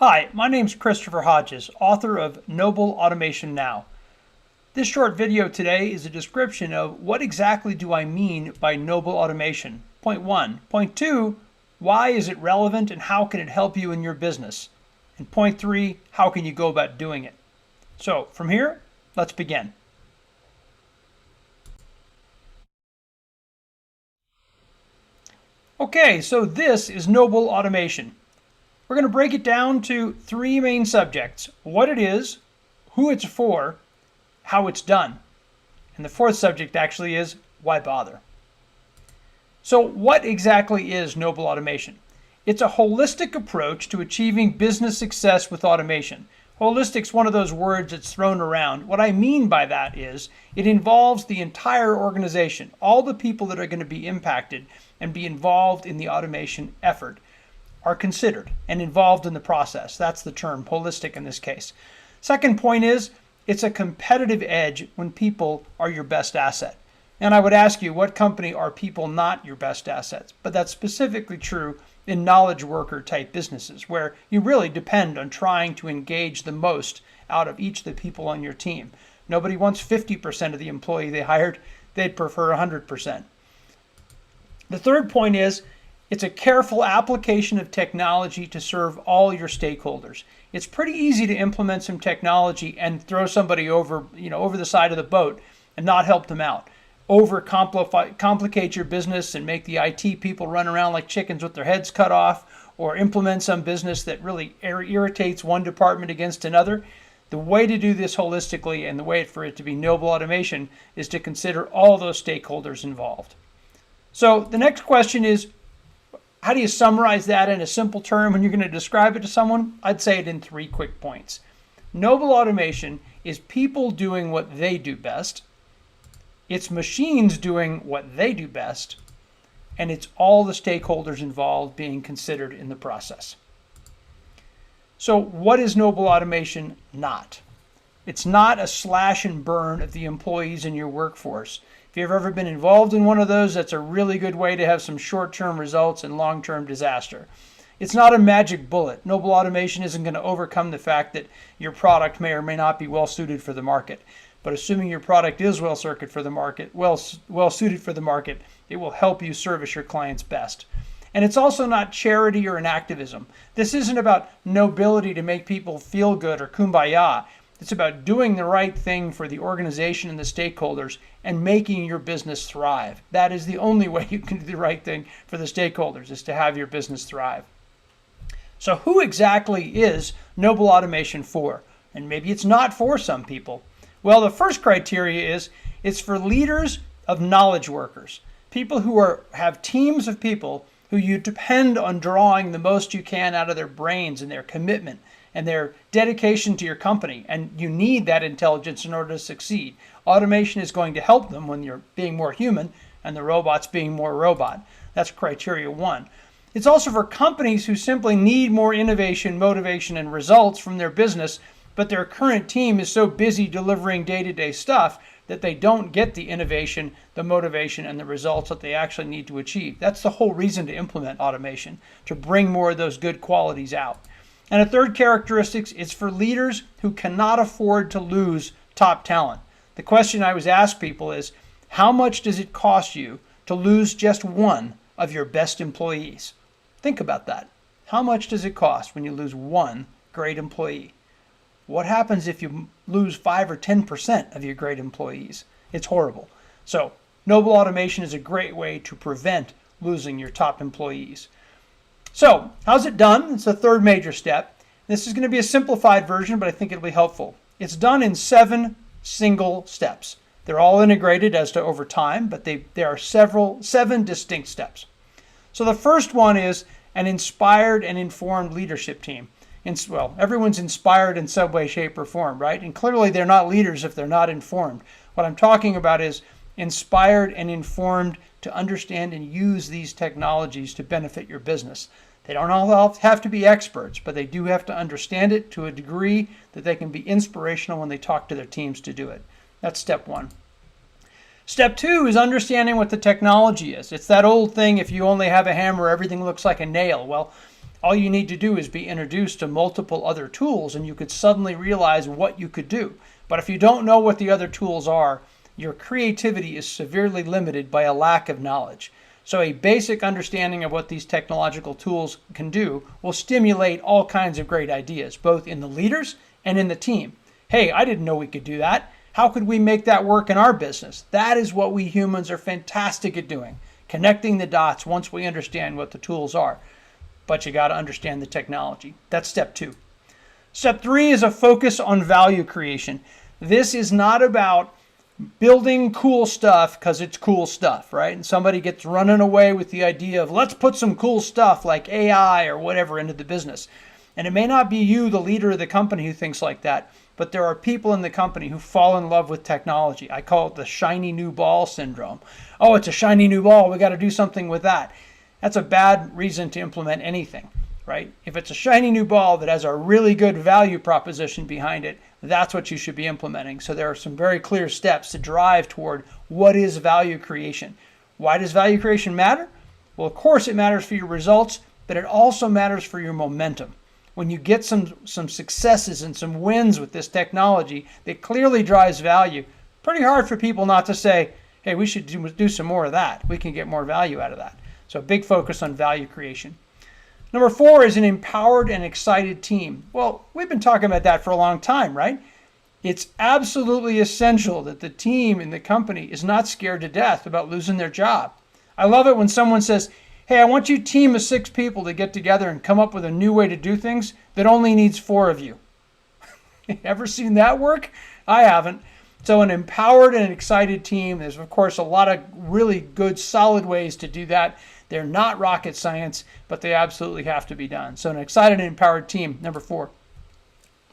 Hi, my name's Christopher Hodges, author of Noble Automation Now. This short video today is a description of what exactly do I mean by noble automation. Point 1. Point 2, why is it relevant and how can it help you in your business? And point 3, how can you go about doing it? So from here, let's begin. Okay, so this is noble automation. We're going to break it down to three main subjects: what it is, who it's for, how it's done. And the fourth subject actually is why bother. So what exactly is noble automation? It's a holistic approach to achieving business success with automation. Holistic's one of those words that's thrown around. What I mean by that is it involves the entire organization, all the people that are going to be impacted and be involved in the automation effort are considered and involved in the process. That's the term, holistic in this case. Second point is it's a competitive edge when people are your best asset. And I would ask you, what company are people not your best assets? But that's specifically true in knowledge worker type businesses where you really depend on trying to engage the most out of each of the people on your team. Nobody wants 50% of the employee they hired. They'd prefer 100%. The third point is it's a careful application of technology to serve all your stakeholders. It's pretty easy to implement some technology and throw somebody over the side of the boat and not help them out. Complicate your business and make the IT people run around like chickens with their heads cut off, or implement some business that really irritates one department against another. The way to do this holistically and the way for it to be noble automation is to consider all those stakeholders involved. So the next question is, how do you summarize that in a simple term when you're going to describe it to someone? I'd say it in 3 quick points. Noble automation is people doing what they do best. It's machines doing what they do best. And it's all the stakeholders involved being considered in the process. So what is noble automation not? It's not a slash and burn of the employees in your workforce. If you've ever been involved in one of those, that's a really good way to have some short-term results and long-term disaster. It's not a magic bullet. Noble automation isn't going to overcome the fact that your product may or may not be well suited for the market. But assuming your product is well suited for the market, it will help you service your clients best. And it's also not charity or an activism. This isn't about nobility to make people feel good or kumbaya. It's about doing the right thing for the organization and the stakeholders and making your business thrive. That is the only way you can do the right thing for the stakeholders, is to have your business thrive. So who exactly is noble automation for? And maybe it's not for some people. Well, the first criteria is it's for leaders of knowledge workers, people who have teams of people who you depend on drawing the most you can out of their brains and their commitment and their dedication to your company. And you need that intelligence in order to succeed. Automation is going to help them when you're being more human and the robot's being more robot. That's criteria 1. It's also for companies who simply need more innovation, motivation, and results from their business, but their current team is so busy delivering day-to-day stuff that they don't get the innovation, the motivation, and the results that they actually need to achieve. That's the whole reason to implement automation, to bring more of those good qualities out. And a third characteristic is for leaders who cannot afford to lose top talent. The question I always ask people is, how much does it cost you to lose just one of your best employees? Think about that. How much does it cost when you lose one great employee? What happens if you lose 5 or 10% of your great employees? It's horrible. So noble automation is a great way to prevent losing your top employees. So how's it done? It's the third major step. This is going to be a simplified version, but I think it'll be helpful. It's done in 7 single steps. They're all integrated as to over time, but there are 7 distinct steps. So the first one is an inspired and informed leadership team. Well, everyone's inspired in some way, shape, or form, right? And clearly they're not leaders if they're not informed. What I'm talking about is inspired and informed to understand and use these technologies to benefit your business. They don't all have to be experts, but they do have to understand it to a degree that they can be inspirational when they talk to their teams to do it. That's step 1. Step 2 is understanding what the technology is. It's that old thing, if you only have a hammer, everything looks like a nail. Well, All you need to do is be introduced to multiple other tools and you could suddenly realize what you could do. But if you don't know what the other tools are, your creativity is severely limited by a lack of knowledge. So a basic understanding of what these technological tools can do will stimulate all kinds of great ideas, both in the leaders and in the team. Hey, I didn't know we could do that. How could we make that work in our business? That is what we humans are fantastic at doing, connecting the dots once we understand what the tools are. But you got to understand the technology. That's step 2. Step 3 is a focus on value creation. This is not about building cool stuff because it's cool stuff, right? And somebody gets running away with the idea of let's put some cool stuff like AI or whatever into the business. And it may not be you, the leader of the company, who thinks like that, but there are people in the company who fall in love with technology. I call it the shiny new ball syndrome. Oh, it's a shiny new ball. We got to do something with that. That's a bad reason to implement anything, right? If it's a shiny new ball that has a really good value proposition behind it, that's what you should be implementing. So there are some very clear steps to drive toward what is value creation. Why does value creation matter? Well, of course it matters for your results, but it also matters for your momentum. When you get some successes and some wins with this technology that clearly drives value, pretty hard for people not to say, hey, we should do some more of that. We can get more value out of that. So a big focus on value creation. Number 4 is an empowered and excited team. Well, we've been talking about that for a long time, right? It's absolutely essential that the team in the company is not scared to death about losing their job. I love it when someone says, hey, I want you a team of 6 people to get together and come up with a new way to do things that only needs 4 of you. Ever seen that work? I haven't. So an empowered and excited team, there's of course a lot of really good solid ways to do that. They're not rocket science, but they absolutely have to be done. So an excited and empowered team, number 4.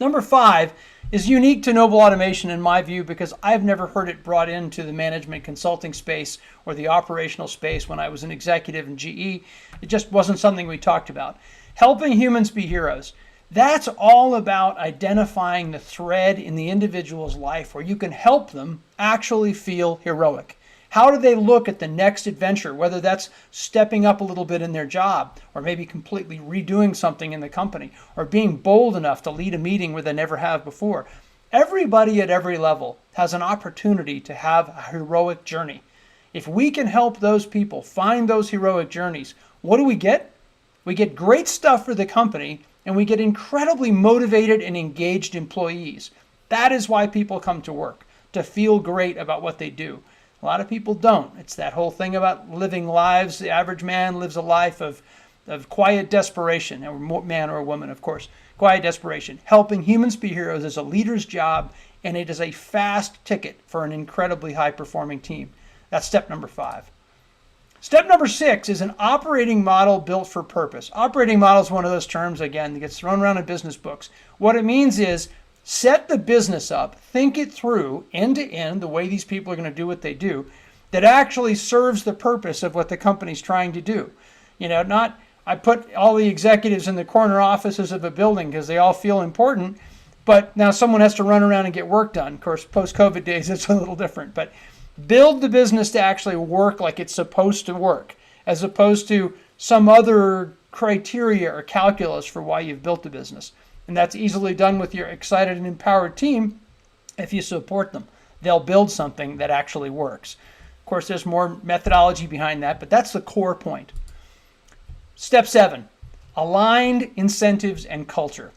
Number 5 is unique to Noble Automation in my view because I've never heard it brought into the management consulting space or the operational space when I was an executive in GE. It just wasn't something we talked about. Helping humans be heroes. That's all about identifying the thread in the individual's life where you can help them actually feel heroic. How do they look at the next adventure, whether that's stepping up a little bit in their job or maybe completely redoing something in the company or being bold enough to lead a meeting where they never have before? Everybody at every level has an opportunity to have a heroic journey. If we can help those people find those heroic journeys, what do we get? We get great stuff for the company and we get incredibly motivated and engaged employees. That is why people come to work, to feel great about what they do. A lot of people don't. It's that whole thing about living lives. The average man lives a life of quiet desperation, or man or woman, of course. Quiet desperation. Helping humans be heroes is a leader's job, and it is a fast ticket for an incredibly high-performing team. That's step number 5. Step number 6 is an operating model built for purpose. Operating model is one of those terms, again, that gets thrown around in business books. What it means is set the business up, think it through end to end, the way these people are going to do what they do, that actually serves the purpose of what the company's trying to do. You know, not I put all the executives in the corner offices of a building because they all feel important, but now someone has to run around and get work done. Of course, post-COVID days, it's a little different, but build the business to actually work like it's supposed to work, as opposed to some other criteria or calculus for why you've built the business. And that's easily done with your excited and empowered team if you support them. They'll build something that actually works. Of course, there's more methodology behind that, but that's the core point. Step 7, aligned incentives and culture.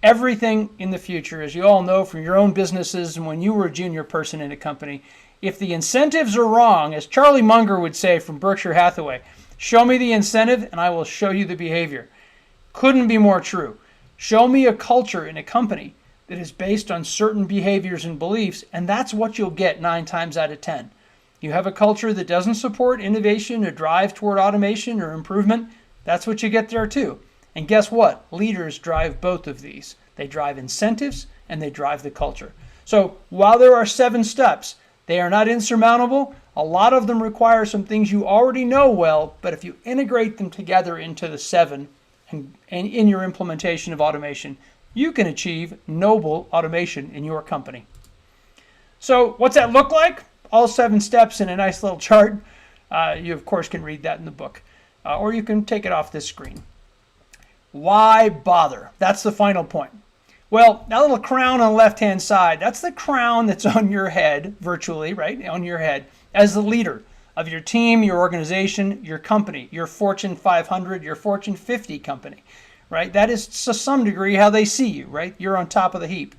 Everything in the future, as you all know from your own businesses and when you were a junior person in a company, if the incentives are wrong, as Charlie Munger would say from Berkshire Hathaway, show me the incentive and I will show you the behavior. Couldn't be more true. Show me a culture in a company that is based on certain behaviors and beliefs, and that's what you'll get 9 times out of 10. You have a culture that doesn't support innovation or drive toward automation or improvement, that's what you get there too. And guess what? Leaders drive both of these. They drive incentives and they drive the culture. So while there are 7 steps, they are not insurmountable. A lot of them require some things you already know well, but if you integrate them together into the 7, and in your implementation of automation, you can achieve noble automation in your company. So what's that look like? All 7 steps in a nice little chart. You, of course, can read that in the book, or you can take it off this screen. Why bother? That's the final point. Well, that little crown on the left-hand side, that's the crown that's on your head, virtually, right? On your head, as the leader of your team, your organization, your company, your Fortune 500, your Fortune 50 company, right? That is to some degree how they see you, right? You're on top of the heap.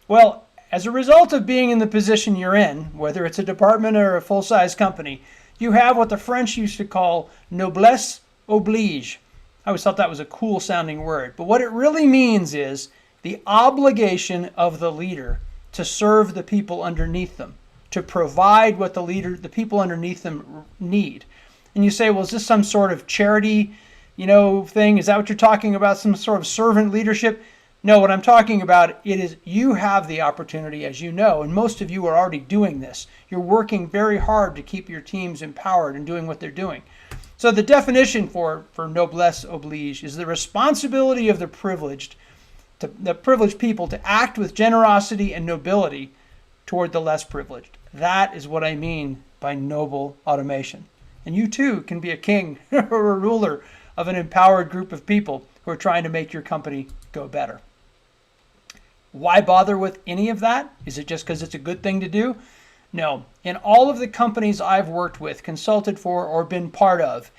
Well, as a result of being in the position you're in, whether it's a department or a full-size company, you have what the French used to call noblesse oblige. I always thought that was a cool sounding word, but what it really means is the obligation of the leader to serve the people underneath them, to provide what the people underneath them need. And you say, well, is this some sort of charity, thing? Is that what you're talking about? Some sort of servant leadership? No, what I'm talking about, it is you have the opportunity, as you know, and most of you are already doing this. You're working very hard to keep your teams empowered and doing what they're doing. So the definition for noblesse oblige is the responsibility of the privileged people to act with generosity and nobility toward the less privileged. That is what I mean by noble automation. And you too can be a king or a ruler of an empowered group of people who are trying to make your company go better. Why bother with any of that? Is it just because it's a good thing to do? No. In all of the companies I've worked with, consulted for, or been part of,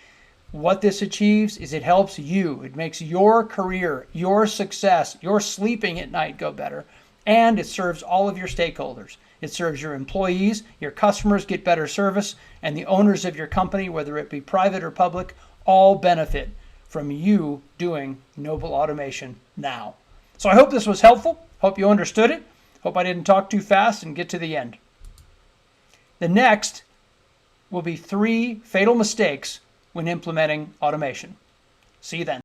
what this achieves is it helps you. It makes your career, your success, your sleeping at night go better, and it serves all of your stakeholders. It serves your employees, your customers get better service, and the owners of your company, whether it be private or public, all benefit from you doing noble automation now. So I hope this was helpful. Hope you understood it. Hope I didn't talk too fast and get to the end. The next will be 3 fatal mistakes when implementing automation. See you then.